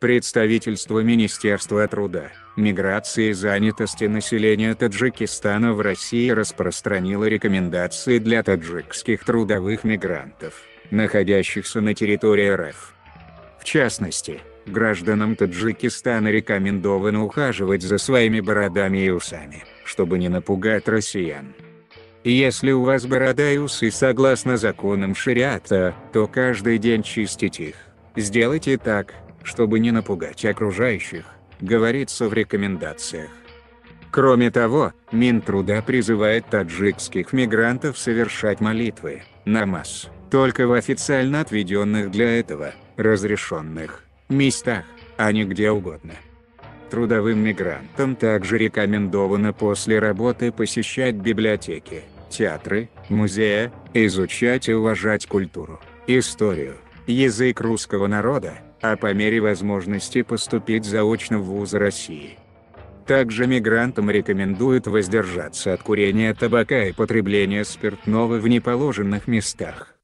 Представительство Министерства труда, миграции и занятости населения Таджикистана в России распространило рекомендации для таджикских трудовых мигрантов, находящихся на территории РФ. В частности, гражданам Таджикистана рекомендовано ухаживать за своими бородами и усами, чтобы не напугать россиян. Если у вас борода и усы согласно законам шариата, то каждый день чистить их. Сделайте так, чтобы не напугать окружающих, говорится в рекомендациях. Кроме того, Минтруда призывает таджикских мигрантов совершать молитвы, намаз, только в официально отведенных для этого, разрешенных, местах, а не где угодно. Трудовым мигрантам также рекомендовано после работы посещать библиотеки, театры, музеи, изучать и уважать культуру, историю, язык русского народа, а по мере возможности поступить заочно в вузы России. Также мигрантам рекомендуют воздержаться от курения табака и потребления спиртного в неположенных местах.